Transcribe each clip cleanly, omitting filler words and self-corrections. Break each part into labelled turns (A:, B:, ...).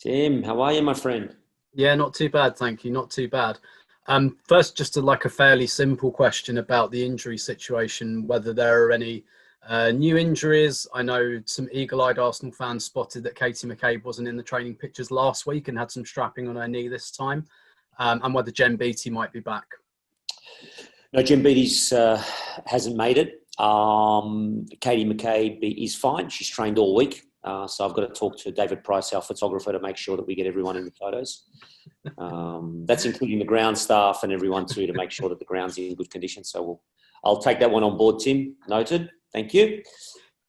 A: Tim, how are you, my friend?
B: Yeah, not too bad, thank you. Not too bad. First, just like a fairly simple question about the injury situation, whether there are any new injuries. I know some eagle-eyed Arsenal fans spotted that Katie McCabe wasn't in the training pictures last week and had some strapping on her knee this time, and whether Jen Beattie might be back.
A: No, Jim Beattie's hasn't made it. Katie McCabe is fine. She's trained all week. So I've got to talk to David Price, our photographer, to make sure that we get everyone in the photos. That's including the ground staff and everyone too, to make sure that the ground's in good condition. So I'll take that one on board, Tim. Noted. Thank you.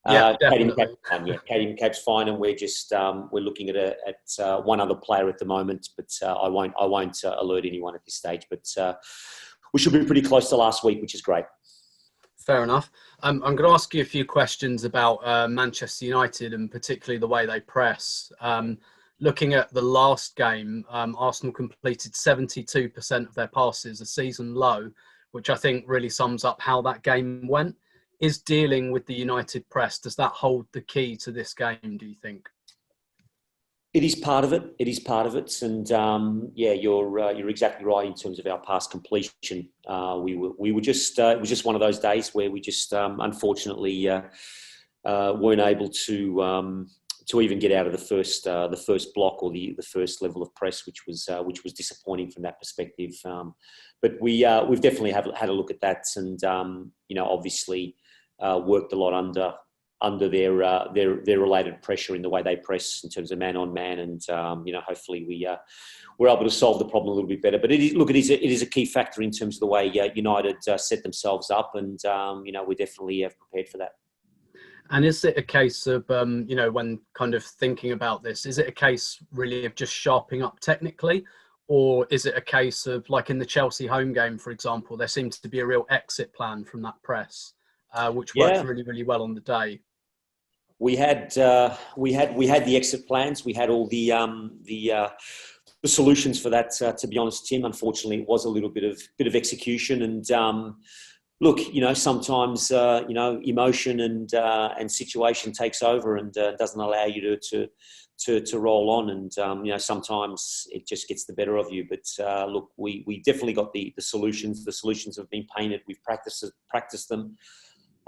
B: Yeah,
A: Katie
B: definitely.
A: McCabe's fine. Yeah, Katie McCabe's fine, and we're just we're looking at one other player at the moment, but I won't alert anyone at this stage. But we should be pretty close to last week, which is great.
B: Fair enough. I'm going to ask you a few questions about Manchester United and particularly the way they press. Looking at the last game, Arsenal completed 72% of their passes, a season low, which I think really sums up how that game went. Is dealing with the United press, does that hold the key to this game, do you think?
A: It is part of it. It is part of it, and yeah, you're exactly right in terms of our pass completion. We were just it was just one of those days where we just unfortunately weren't able to even get out of the first block or the first level of press, which was disappointing from that perspective. But we've definitely had a look at that, and obviously worked a lot under their related pressure in the way they press in terms of man on man, and hopefully we're able to solve the problem a little bit better. But it is a key factor in terms of the way United set themselves up, and we definitely have prepared for that.
B: And is it a case of, when kind of thinking about this, is it a case really of just sharpening up technically? Or is it a case of, like in the Chelsea home game, for example, there seems to be a real exit plan from that press, which worked really, really well on the day?
A: We had the exit plans. We had all the solutions for that. To be honest, Tim, unfortunately, it was a little bit of execution. And look, sometimes emotion and situation takes over and doesn't allow you to roll on. And sometimes it just gets the better of you. But look, we definitely got the solutions. The solutions have been painted. We've practiced them.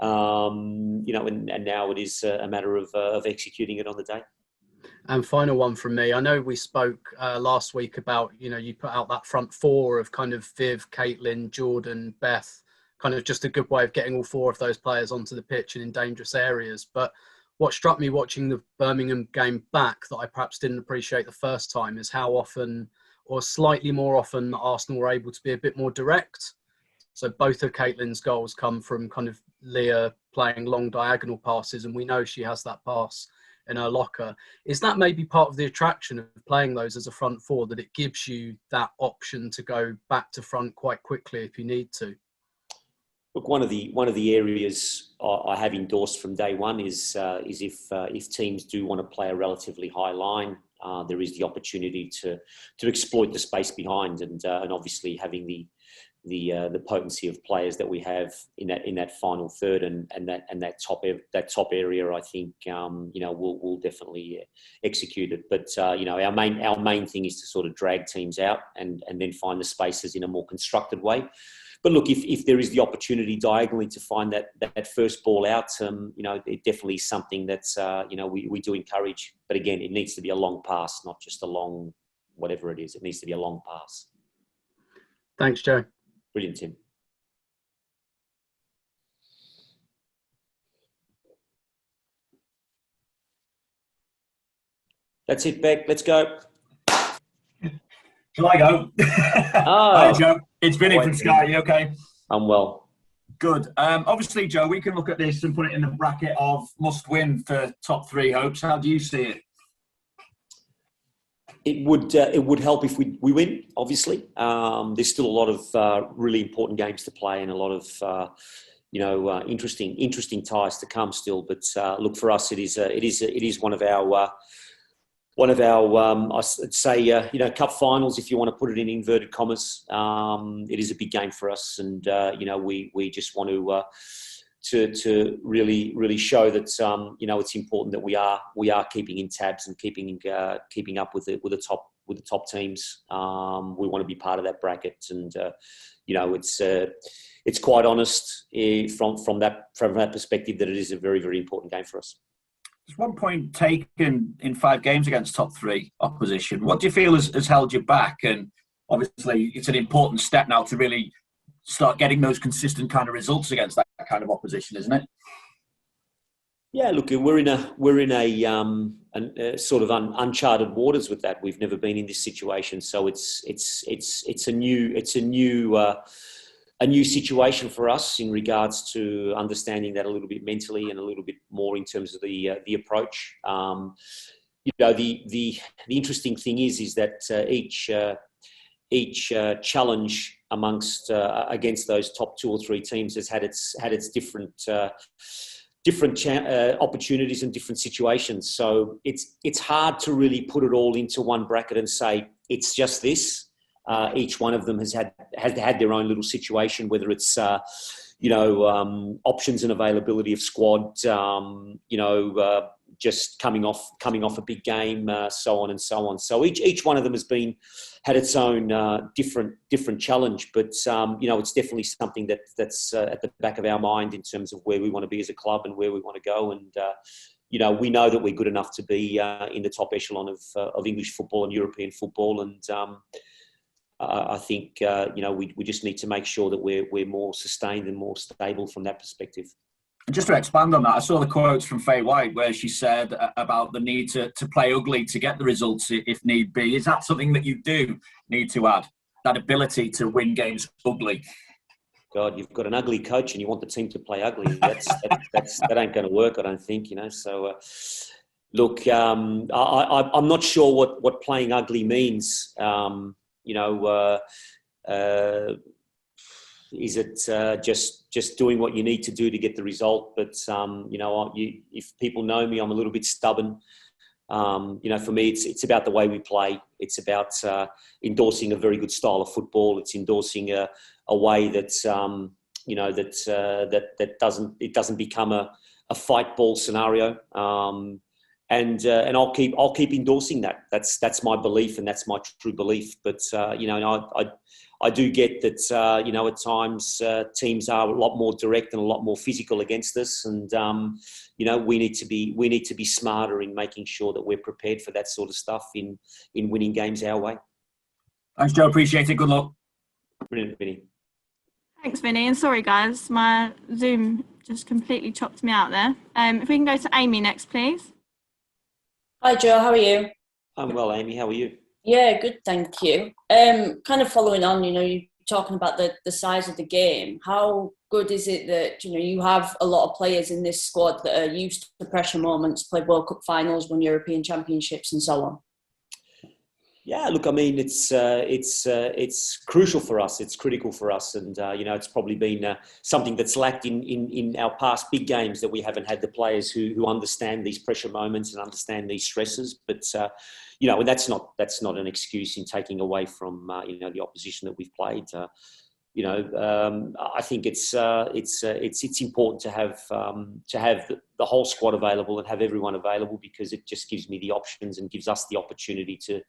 A: And now it is a matter of executing it on the day.
B: And final one from me. I know we spoke last week about, you put out that front four of kind of Viv, Caitlin, Jordan, Beth, kind of just a good way of getting all four of those players onto the pitch and in dangerous areas. But what struck me watching the Birmingham game back that I perhaps didn't appreciate the first time is how often, or slightly more often, Arsenal were able to be a bit more direct. So both of Caitlin's goals come from kind of Leah playing long diagonal passes, and we know she has that pass in her locker. Is that maybe part of the attraction of playing those as a front four, that it gives you that option to go back to front quite quickly if you need to?
A: Look, one of the areas I have endorsed from day one is if teams do want to play a relatively high line, there is the opportunity to exploit the space behind, and obviously having the potency of players that we have in that final third and that top area, I think we'll definitely execute it. But our main thing is to sort of drag teams out and then find the spaces in a more constructed way. But look, if there is the opportunity diagonally to find that first ball out, it definitely is something that's we do encourage. But again, it needs to be a long pass, not just a long whatever it is. It needs to be a long pass.
B: Thanks, Joe.
A: Brilliant, Tim. That's it, Beck. Let's go.
C: Shall I go?
A: Oh,
C: Hi, Joe. It's Vinny from Sky. You okay?
A: I'm well.
C: Good. Obviously, Joe, we can look at this and put it in the bracket of must-win for top three hopes. How do you see it?
A: It would help if we win, obviously. There's still a lot of really important games to play and a lot of interesting ties to come still. But look, for us, it is one of our I'd say cup finals, if you want to put it in inverted commas. It is a big game for us, and we just want to really show that it's important that we are keeping in tabs and keeping up with the top teams. We want to be part of that bracket, and it's quite honest from that perspective that it is a very, very important game for us.
C: There's 1 point taken in 5 games against top 3 opposition. What do you feel has held you back? And obviously, it's an important step now to really start getting those consistent kind of results against that kind of opposition, isn't it? Yeah,
A: look, we're in a sort of uncharted waters with that. We've never been in this situation, so it's a new situation for us in regards to understanding that a little bit mentally and a little bit more in terms of the approach. The interesting thing is that each challenge against those top 2 or 3 teams has had its different opportunities and different situations. So it's hard to really put it all into one bracket and say it's just this. Each one of them has had their own little situation, whether it's options and availability of squad, just coming off a big game, so on and so on. So each one of them has had its own different challenge, but it's definitely something that's at the back of our mind in terms of where we want to be as a club and where we want to go. And we know that we're good enough to be in the top echelon of English football and European football, and I think we just need to make sure that we're more sustained and more stable from that perspective.
C: And just to expand on that, I saw the quotes from Faye White where she said about the need to play ugly to get the results if need be. Is that something that you do need to add, that ability to win games ugly?
A: God, you've got an ugly coach and you want the team to play ugly. That ain't going to work, I don't think. So, look, I'm not sure what playing ugly means. Is it just doing what you need to do to get the result? But if people know me, I'm a little bit stubborn. For me, it's about the way we play. It's about endorsing a very good style of football. It's endorsing a way that that doesn't become a fight ball scenario. And I'll keep endorsing that. That's my belief, and that's my true belief. But I do get that at times teams are a lot more direct and a lot more physical against us, and we need to be smarter in making sure that we're prepared for that sort of stuff in winning games our way.
C: Thanks, Joe. Appreciate it. Good luck.
A: Brilliant, Vinny.
D: Thanks, Vinny. And sorry, guys, my Zoom just completely chopped me out there. If we can go to Amy next, please.
E: Hi, Joe. How are you?
A: I'm well, Amy. How are you?
E: Yeah, good, thank you. Kind of following on, you're talking about the size of the game. How good is it that, you have a lot of players in this squad that are used to pressure moments, played World Cup finals, won European Championships and so on?
A: Yeah, look, I mean, it's crucial for us. It's critical for us, and it's probably been something that's lacked in our past big games, that we haven't had the players who understand these pressure moments and understand these stresses. But and that's not an excuse in taking away from the opposition that we've played. I think it's important to have the whole squad available and have everyone available, because it just gives me the options and gives us the opportunity to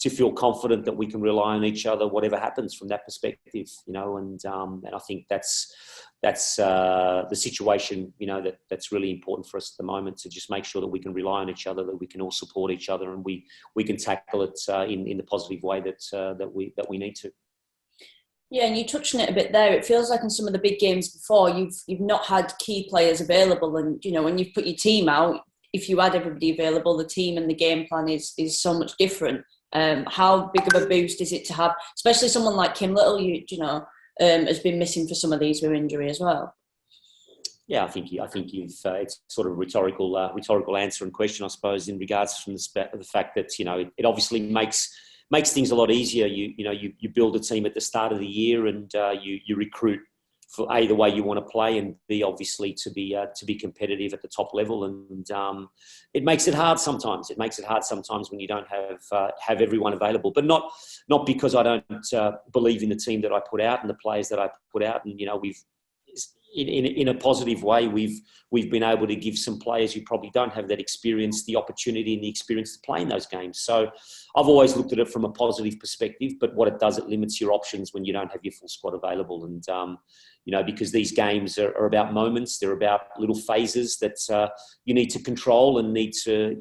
A: feel confident that we can rely on each other, whatever happens from that perspective. And I think that's the situation. That's really important for us at the moment, to just make sure that we can rely on each other, that we can all support each other, and we can tackle it in the positive way that we need to.
E: Yeah, and you touched on it a bit there. It feels like in some of the big games before, you've not had key players available, and when you've put your team out, if you had everybody available, the team and the game plan is so much different. How big of a boost is it to have, especially someone like Kim Little, has been missing for some of these with injury as well?
A: Yeah, I think you've it's sort of a rhetorical answer and question, I suppose, in regards from the fact that it obviously makes things a lot easier. You build a team at the start of the year, and you recruit for A, the way you want to play, and B, obviously to be competitive at the top level. And it makes it hard sometimes. It makes it hard sometimes when you don't have everyone available. But not because I don't believe in the team that I put out and the players that I put out. And in a positive way, we've been able to give some players who probably don't have that experience the opportunity and the experience to play in those games. So I've always looked at it from a positive perspective, but what it does, it limits your options when you don't have your full squad available. And, because these games are about moments, they're about little phases that you need to control and need to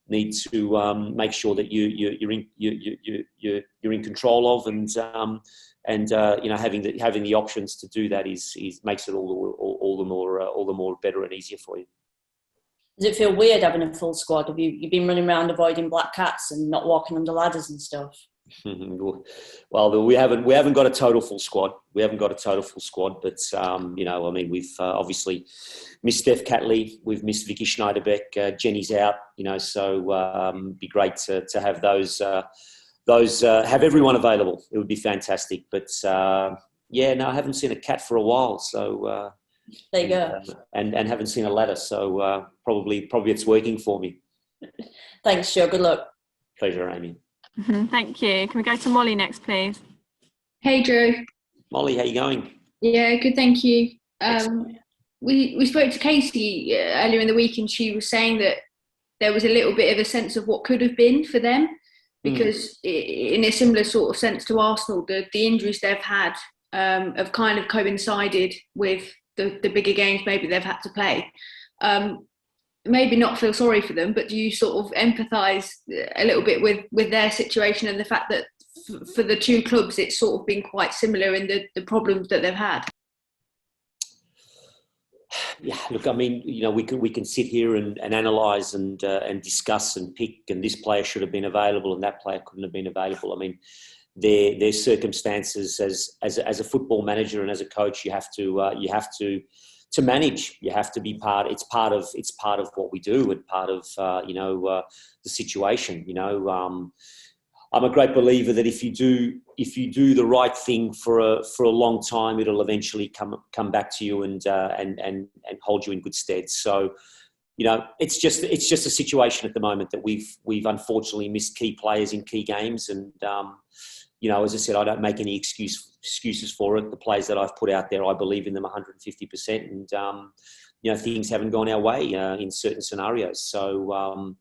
A: make sure that you're in control of, and having the options to do that is makes it all the more better and easier for you.
E: Does it feel weird having a full squad? Have you been running around avoiding black cats and not walking under ladders and stuff?
A: Well, we haven't got a total full squad. But we've obviously missed Steph Catley, we've missed Vicky Schneiderbeck, Jenny's out. So be great to have those have everyone available. It would be fantastic. But I haven't seen a cat for a while. So
E: there you go.
A: And haven't seen a ladder. So probably it's working for me.
E: Thanks, Joe. Good luck.
A: Pleasure, Amy.
D: Thank you. Can we go to Molly next, please?
F: Hey, Joe.
A: Molly, how you going?
F: Yeah, good, thank you. We spoke to Casey earlier in the week, and she was saying that there was a little bit of a sense of what could have been for them, because in a similar sort of sense to Arsenal, the injuries they've had have kind of coincided with the bigger games maybe they've had to play. Maybe not feel sorry for them, but do you sort of empathise a little bit with their situation and the fact that for the two clubs it's sort of been quite similar in the problems that they've had?
A: Yeah, look, I mean, we can sit here and analyse and discuss and pick, and this player should have been available and that player couldn't have been available. I mean, their circumstances as a football manager and as a coach, you have to manage. You have to be part. It's part of what we do, and part of the situation. I'm a great believer that if you do the right thing for a long time, it'll eventually come back to you and hold you in good stead. So, it's just a situation at the moment that we've unfortunately missed key players in key games, and as I said, I don't make any excuses for it. The players that I've put out there, I believe in them 150%, and things haven't gone our way in certain scenarios. So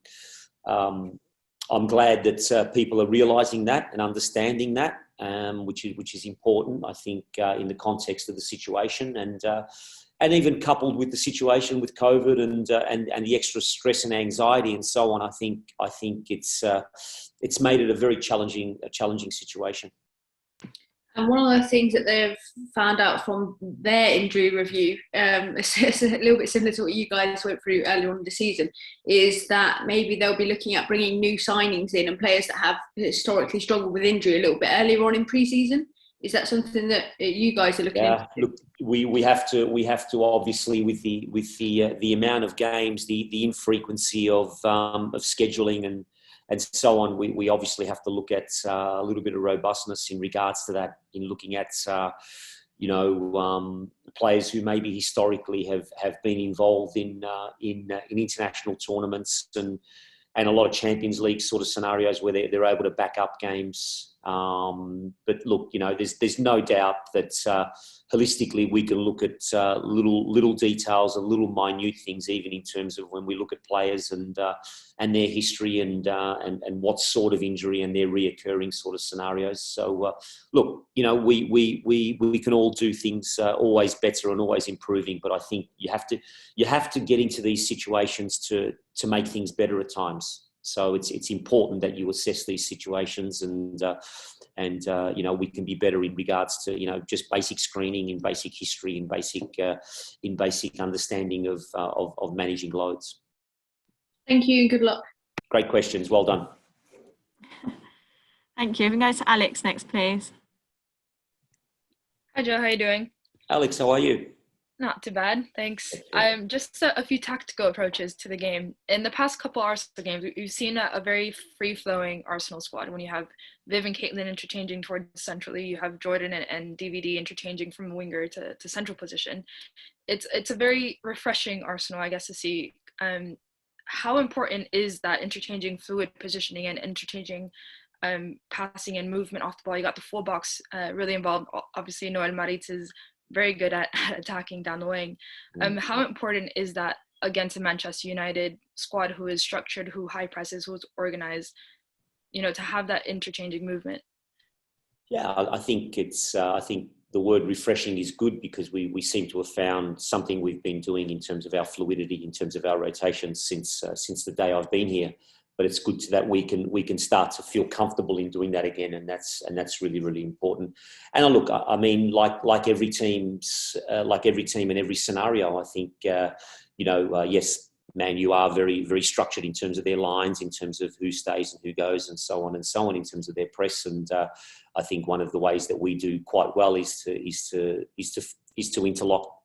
A: I'm glad that people are realising that and understanding that, which is important, I think, in the context of the situation, and even coupled with the situation with COVID and the extra stress and anxiety and so on. I think it's made it a very challenging situation.
F: And one of the things that they've found out from their injury review, it's a little bit similar to what you guys went through earlier on in the season, is that maybe they'll be looking at bringing new signings in and players that have historically struggled with injury a little bit earlier on in pre-season. Is that something that you guys are looking at?
A: Yeah, look, we have to obviously with the amount of games, the infrequency of scheduling and so on, we obviously have to look at a little bit of robustness in regards to that, in looking at players who maybe historically have been involved in international tournaments and a lot of Champions League sort of scenarios where they're able to back up games. But look, there's no doubt that holistically we can look at little details and little minute things, even in terms of when we look at players and their history and what sort of injury and their reoccurring sort of scenarios. So look, we can all do things always better and always improving, but I think you have to get into these situations to make things better at times. So it's important that you assess these situations and we can be better in regards to just basic screening and basic history and basic understanding of managing loads.
F: Thank you and good luck.
A: Great questions. Well done.
D: Thank you. We can go to Alex next, please.
G: Hi Joe, how are you doing?
A: Alex, how are you?
G: Not too bad, thanks. Just a few tactical approaches to the game. In the past couple Arsenal games, we've seen a very free-flowing Arsenal squad. When you have Viv and Caitlin interchanging towards centrally, you have Jordan and DVD interchanging from winger to central position. It's a very refreshing Arsenal, I guess, to see. How important is that interchanging fluid positioning and interchanging passing and movement off the ball? You got the full box really involved. Obviously, Noel Maritz is very good at attacking down the wing. How important is that against a Manchester United squad who is structured, who high presses, who's organized, to have that interchanging movement?
A: Yeah, I think I think the word refreshing is good, because we seem to have found something we've been doing in terms of our fluidity, in terms of our rotations since the day I've been here. But it's good that we can start to feel comfortable in doing that again, and that's really, really important. And look, I mean, like every team in every scenario, I think yes, Man U are very, very structured in terms of their lines, in terms of who stays and who goes, and so on, in terms of their press. And I think one of the ways that we do quite well is to interlock,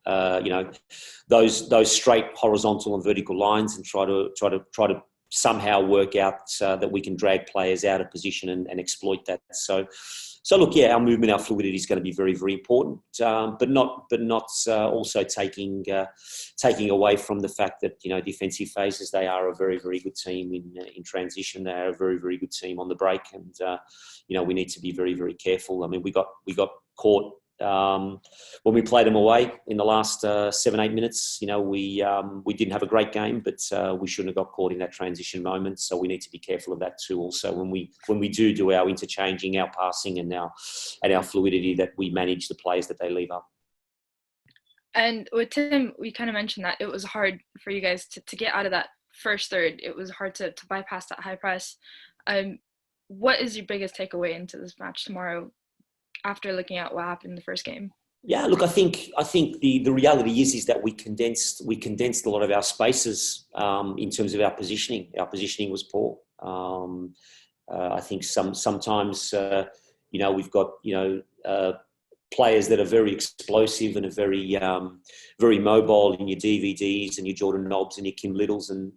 A: those straight horizontal and vertical lines, and try to somehow work out that we can drag players out of position and exploit that. So look, yeah, our movement, our fluidity is going to be very, very important, but not also taking away from the fact that defensive phases, they are a very, very good team in transition. They are a very, very good team on the break, and we need to be very, very careful. I mean, we got caught when we played them away in the last 7-8 minutes. We didn't have a great game, but we shouldn't have got caught in that transition moment. So we need to be careful of that too. Also, when we do our interchanging, our passing, and our fluidity, that we manage the players that they leave up. And
G: with Tim, we kind of mentioned that it was hard for you guys to get out of that first third. It was hard to bypass that high press. What is your biggest takeaway into this match tomorrow, after looking at what happened in the first game? Yeah, look, I think the reality is that we condensed a lot of our spaces in terms of our positioning. Our positioning was poor. I think sometimes we've got players that are very explosive and are very very mobile in your DVDs and your Jordan Nobbs and your Kim Littles, and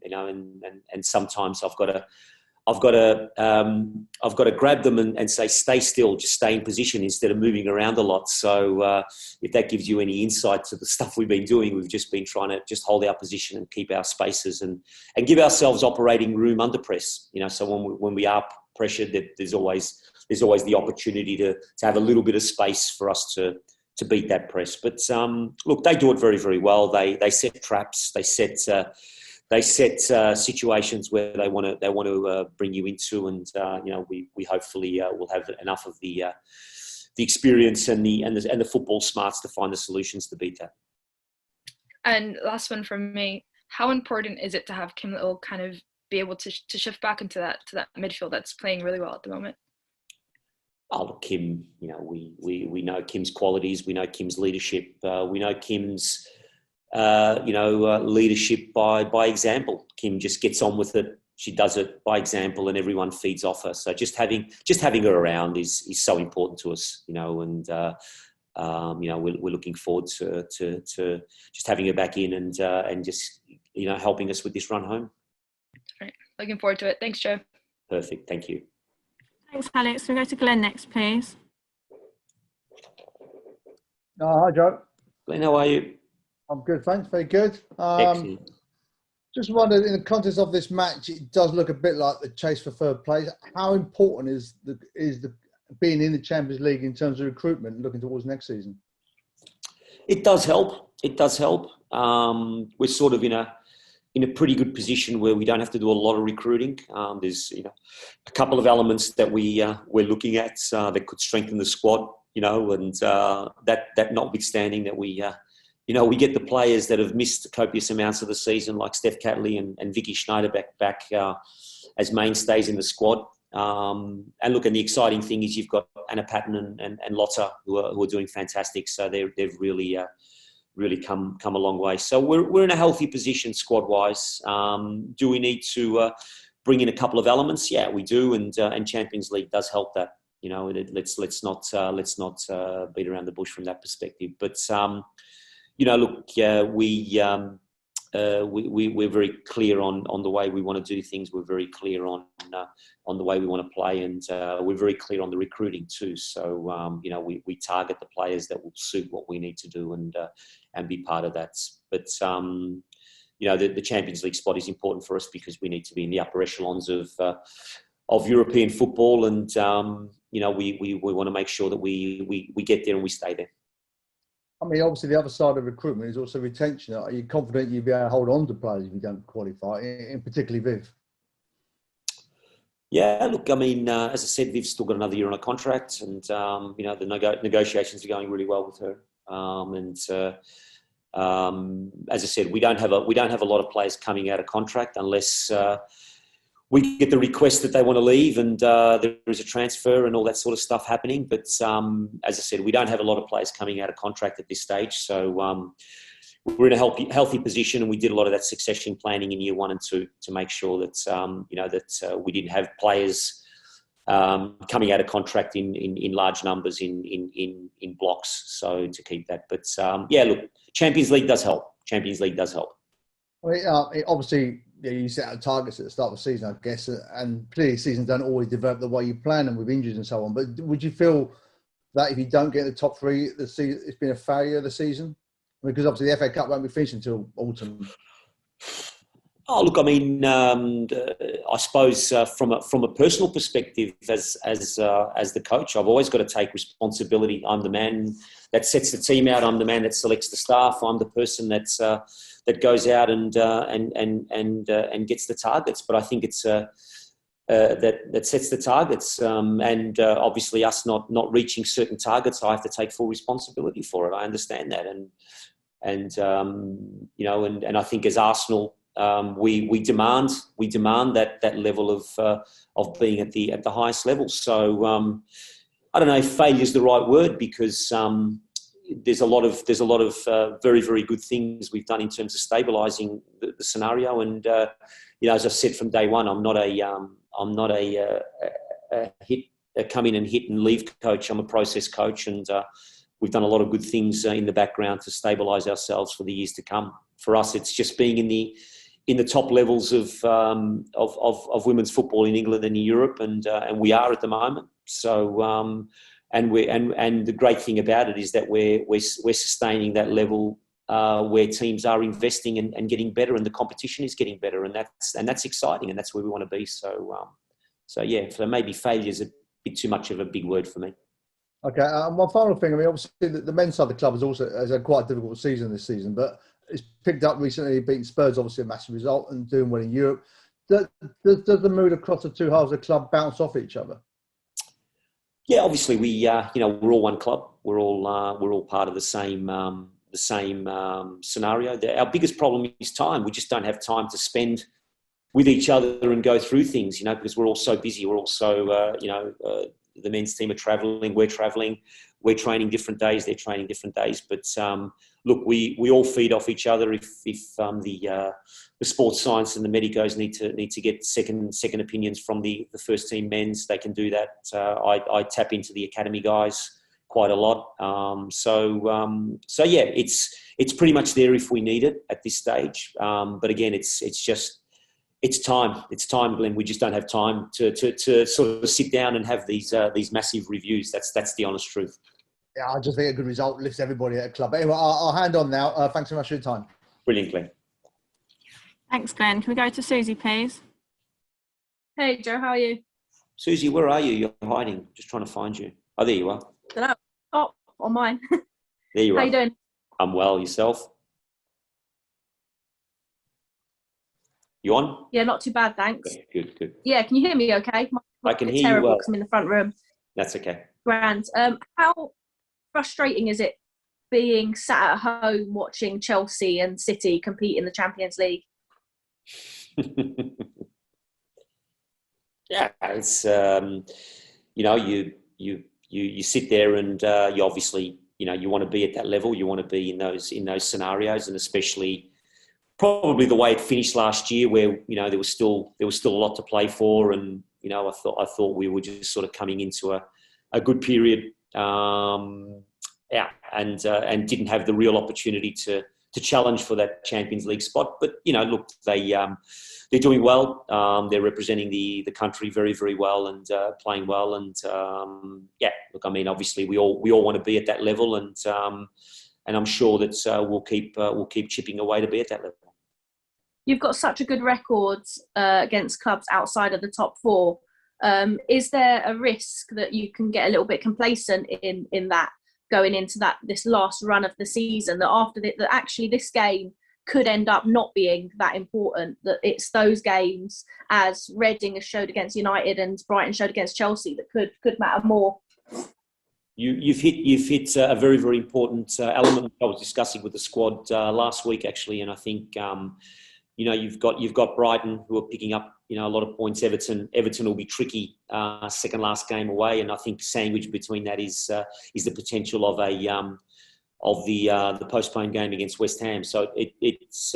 G: sometimes I've got to grab them and say, stay still, just stay in position instead of moving around a lot. So if that gives you any insight to the stuff we've been doing, we've just been trying to just hold our position and keep our spaces and give ourselves operating room under press. So when we are pressured, there's always the opportunity to have a little bit of space for us to beat that press. But look, they do it very, very well. They set traps. They set situations where they want to bring you into, and we hopefully will have enough of the experience and the football smarts to find the solutions to beat that. And last one from me: how important is it to have Kim Little kind of be able to shift back into that midfield that's playing really well at the moment? Oh, look, Kim, we know Kim's qualities. We know Kim's leadership. We know Kim's leadership by example. Kim just gets on with it. She does it by example, and everyone feeds off her. So just having her around is so important to us, and we're looking forward to just having her back in and just helping us with this run home. All right, looking forward to it. Thanks, Joe. Perfect. Thank you.
D: Thanks, Alex. We'll go to Glenn next, please.
H: Hi, Joe.
A: Glenn, how are you?
H: I'm good, thanks. Very good.
A: Excellent.
H: Just wondered, in the context of this match, it does look a bit like the chase for third place. How important is the being in the Champions League in terms of recruitment, looking towards next season?
A: It does help. We're sort of in a pretty good position where we don't have to do a lot of recruiting. There's a couple of elements that we're looking at that could strengthen the squad. And that notwithstanding, that we get the players that have missed copious amounts of the season, like Steph Catley and Vicky Schneider back as mainstays in the squad. And look, and the exciting thing is you've got Anna Patton and Lotta who are doing fantastic. So they've really come a long way. So we're in a healthy position squad wise. Do we need to bring in a couple of elements? Yeah, we do, and Champions League does help that. Let's not beat around the bush from that perspective. But look, we're very clear on the way we want to do things. We're very clear on the way we want to play, and we're very clear on the recruiting too. So we target the players that will suit what we need to do and be part of that. But the Champions League spot is important for us because we need to be in the upper echelons of European football, and we want to make sure that we get there and we stay there.
H: I mean, obviously, the other side of recruitment is also retention. Are you confident you'll be able to hold on to players if you don't qualify, in particularly Viv?
A: Yeah, look, I mean, as I said, Viv's still got another year on a contract, and the negotiations are going really well with her. As I said, we don't have a lot of players coming out of contract unless we get the request that they want to leave and there is a transfer and all that sort of stuff happening. But as I said, we don't have a lot of players coming out of contract at this stage. So we're in a healthy position, and we did a lot of that succession planning in year 1 and 2 to make sure that we didn't have players coming out of contract in large numbers in blocks. So to keep that, but yeah, look, Champions League does help.
H: Well, obviously, you set out targets at the start of the season, I guess, and clearly seasons don't always develop the way you plan them with injuries and so on. But would you feel that if you don't get the top 3, it's been a failure of the season? Because obviously the FA Cup won't be finished until autumn.
A: Oh, look, I mean, I suppose from a personal perspective, as the coach, I've always got to take responsibility. I'm the man that sets the team out. I'm the man that selects the staff. I'm the person that goes out and gets the targets. But I think it's that sets the targets, and obviously us not reaching certain targets, I have to take full responsibility for it. I understand that, and I think as Arsenal, we demand that level of being at the highest level. So I don't know if failure is the right word, because there's a lot of very, very good things we've done in terms of stabilising the scenario. And as I've said from day one, I'm not a come in and hit and leave coach. I'm a process coach, and we've done a lot of good things in the background to stabilise ourselves for the years to come. For us, it's just being in the top levels of women's football in England and in Europe, and we are at the moment. So and the great thing about it is that we're sustaining that level where teams are investing and getting better, and the competition is getting better, and that's exciting, and that's where we want to be. So yeah, so maybe failure is a bit too much of a big word for me.
H: Okay, one final thing. I mean, obviously the men's side of the club has had quite a difficult season this season, but it's picked up recently, beating Spurs, obviously a massive result, and doing well in Europe. Does the mood across the two halves of the club bounce off each other?
A: Yeah, obviously we're all one club. We're all part of the same scenario. Our biggest problem is time. We just don't have time to spend with each other and go through things, because we're all so busy. We're all so the men's team are travelling, we're travelling, we're training different days, they're training different days. But look, we all feed off each other. If the sports science and the medicos need to get second opinions from the first team men's, they can do that. I tap into the academy guys quite a lot. So yeah, it's pretty much there if we need it at this stage. But again, it's time, Glenn. We just don't have time to sort of sit down and have these massive reviews. That's the honest truth.
H: Yeah, I just think a good result lifts everybody at a club. Anyway, I'll hand on now. Thanks so much for your time.
A: Brilliant, Glenn.
D: Thanks, Glenn. Can we go to Susie, please?
I: Hey, Joe, how are you?
A: Susie, where are you? You're hiding. Just trying to find you. Oh, there you are.
I: Hello. Oh, on mine.
A: There you are.
I: How you doing?
A: I'm well. Yourself? You on?
I: Yeah, not too bad, thanks.
A: Okay, good.
I: Yeah, can you hear me okay?
A: I can hear
I: terrible
A: you well.
I: because I'm in the front room.
A: That's okay.
I: Grand. How frustrating is it being sat at home watching Chelsea and City compete in the Champions League?
A: Yeah, it's you sit there and you obviously you want to be at that level. You want to be in those scenarios, and especially probably the way it finished last year, where there was still a lot to play for, and I thought we were just sort of coming into a good period, and didn't have the real opportunity to challenge for that Champions League spot. But look, they're doing well. They're representing the country very, very well, and playing well. And look, I mean, obviously we all want to be at that level, and I'm sure that we'll keep chipping away to be at that level.
I: You've got such a good record against clubs outside of the top four. Is there a risk that you can get a little bit complacent in that going into this last run of the season, that after that actually this game could end up not being that important, that it's those games, as Reading has showed against United and Brighton showed against Chelsea, that could matter more?
A: You've hit a very, very important element I was discussing with the squad last week, actually, and I think you've got Brighton, who are picking up a lot of points. Everton will be tricky second last game away, and I think sandwiched between that is the potential of the postponed game against West Ham. So it's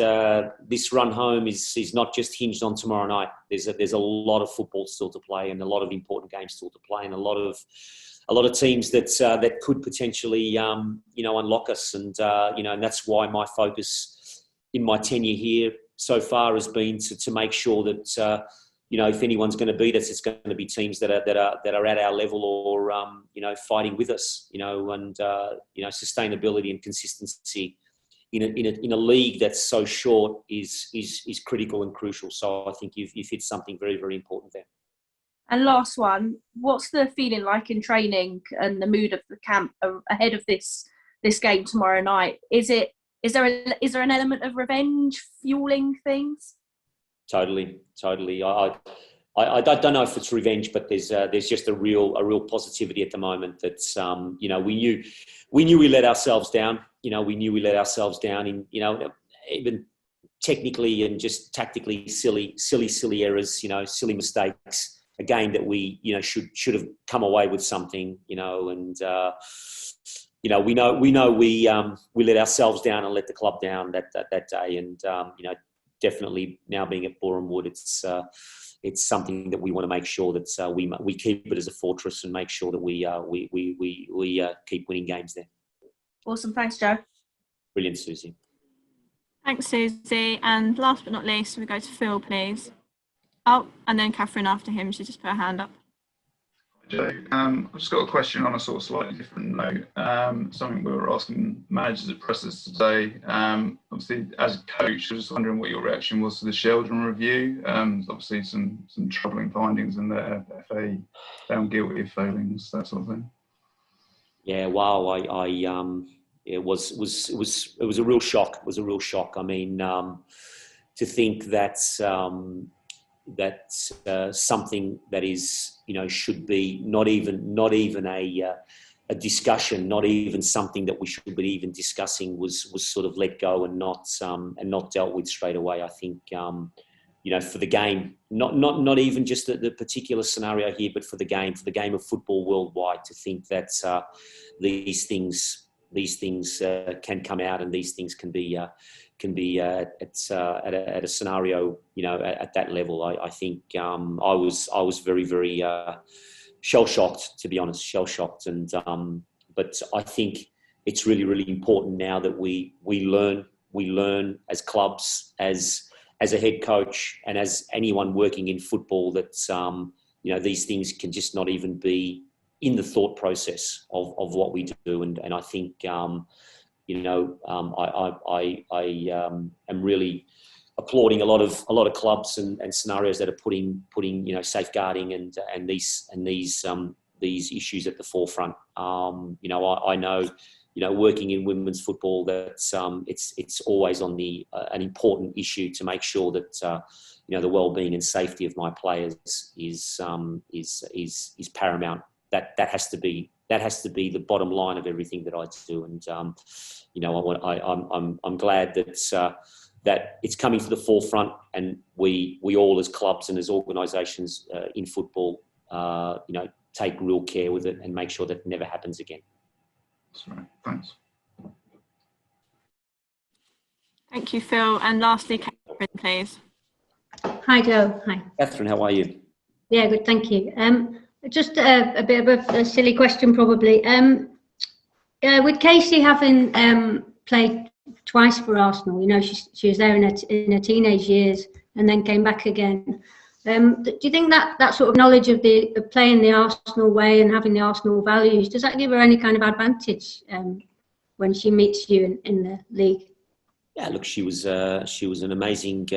A: this run home is not just hinged on tomorrow night. There's a lot of football still to play, and a lot of important games still to play, and a lot of teams that could potentially unlock us, and and that's why my focus in my tenure here so far has been to make sure that if anyone's going to beat us, it's going to be teams that are at our level or fighting with us, and sustainability and consistency in a league that's so short is critical and crucial. So I think you've hit something very, very important there.
I: And last one, what's the feeling like in training and the mood of the camp ahead of this game tomorrow night? Is there an element of revenge fueling things? Totally.
A: I don't know if it's revenge, but there's just a real positivity at the moment. That's we knew we let ourselves down. We knew we let ourselves down in even technically and just tactically silly errors. Silly mistakes. A game that we should have come away with something. We let ourselves down and let the club down that day, and definitely now being at Boreham Wood, it's something that we want to make sure that we keep it as a fortress and make sure that we keep winning games there.
I: Awesome, thanks, Joe.
A: Brilliant, Susie.
D: Thanks, Susie. And last but not least, we go to Phil, please. Oh, and then Catherine after him. She just put her hand up.
J: Joe, I've just got a question on a sort of slightly different note. Something we were asking managers at pressers today. Obviously, as a coach, I was just wondering what your reaction was to the Sheldon review. Obviously, some troubling findings in there. FA found guilty of failings, that sort of thing. Yeah,
A: wow. It was a real shock. It was a real shock. I mean, to think that. That's something that is, should be not even a discussion, not even something that we should be even discussing was sort of let go and not dealt with straight away. I think, for the game, not even just the particular scenario here, but for the game of football worldwide, to think that these things can come out and these things can be at a scenario, at that level. I think I was very, very shell shocked, to be honest, and but I think it's really, really important now that we learn as clubs, as a head coach, and as anyone working in football, that these things can just not even be in the thought process of what we do, and I think. I'm really applauding a lot of clubs and scenarios that are putting safeguarding and these issues at the forefront. I know working in women's football that it's always on an important issue to make sure that the well-being and safety of my players is paramount. That has to be the bottom line of everything that I do, and I'm glad that it's coming to the forefront, and we all as clubs and as organisations in football, take real care with it and make sure that it never happens again.
J: That's right. Thanks.
D: Thank you, Phil. And lastly, Catherine, please.
K: Hi, Joe. Hi.
A: Catherine, how are you?
K: Yeah, good. Thank you. Just a bit of a silly question, probably. With Casey having played twice for Arsenal, she was there in her teenage years and then came back again. Do you think that sort of knowledge of playing the Arsenal way and having the Arsenal values, does that give her any kind of advantage when she meets you in the league?
A: Yeah, look, she was an amazing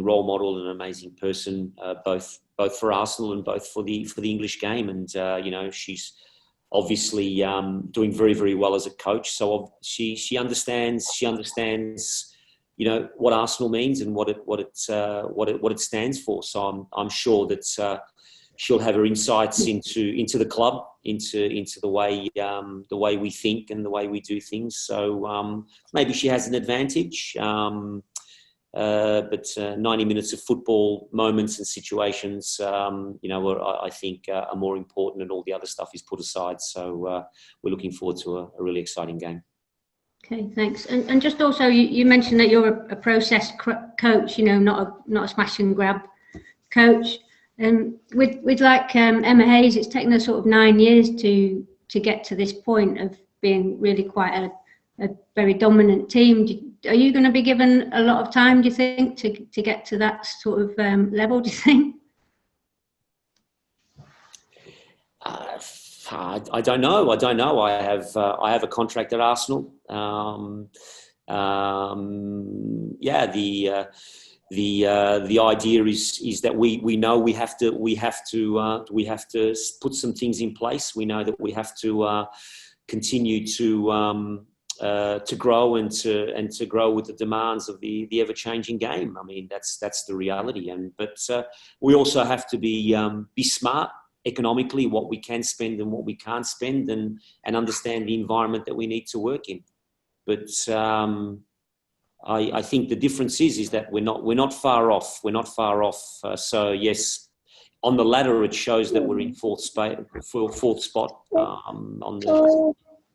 A: role model and an amazing person, both for Arsenal and both for the English game. And she's obviously doing very, very well as a coach. So she understands what Arsenal means and what it stands for. So I'm sure that she'll have her insights into the club, into the way we think and the way we do things. So maybe she has an advantage. But 90 minutes of football moments and situations, I think are more important, and all the other stuff is put aside. So we're looking forward to a really exciting game.
K: Okay, thanks. And just also, you mentioned that you're a process coach, not a smash and grab coach. And with like Emma Hayes, it's taken us sort of 9 years to get to this point of being really quite a very dominant team. Are you going to be given a lot of time, do you think, to get to that sort of level, do you think?
A: I don't know. I have a contract at Arsenal. The idea is that we know we have to put some things in place. We know that we have to continue to grow and to grow with the demands of the ever-changing game. I mean, that's the reality. But we also have to be smart economically, what we can spend and what we can't spend, and understand the environment that we need to work in. But I think the difference is that we're not far off. We're not far off. So yes, on the ladder it shows that we're in fourth spot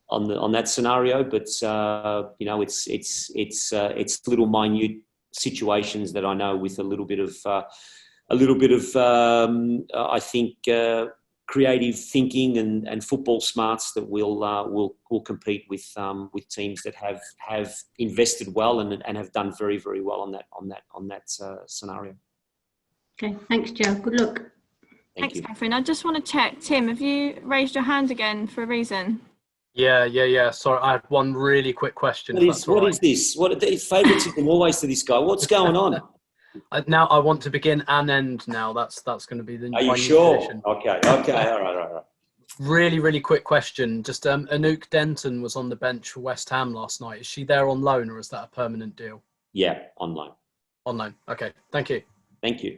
A: on that scenario. But it's little minute situations that I know with a little bit of I think creative thinking and football smarts that will compete with teams that have invested well and have done very, very well on that scenario.
K: Okay, thanks, Joe. Good luck.
D: Thanks, Catherine. I just want to check, Tim, have you raised your hand again for a reason?
B: Yeah. Sorry, I had one really quick question.
A: What is this? What is favouritism always to this guy? What's going on?
B: Now I want to begin and end now. That's going to be the.
A: Are you sure? Tradition. Okay. All right.
B: Really, really quick question. Just Anouk Denton was on the bench for West Ham last night. Is she there on loan, or is that a permanent deal?
A: Yeah, on loan.
B: On loan. Okay. Thank you.
A: Thank you.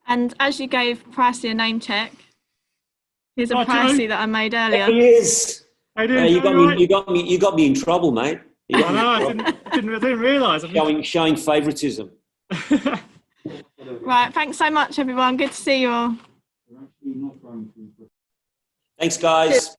D: And as you gave Pricey a name check, here's a Pricey that I made earlier.
A: There he is. You got me in trouble, mate.
L: I didn't realise.
A: Showing favouritism.
D: Right, thanks so much, everyone. Good to see you all.
A: Thanks, guys.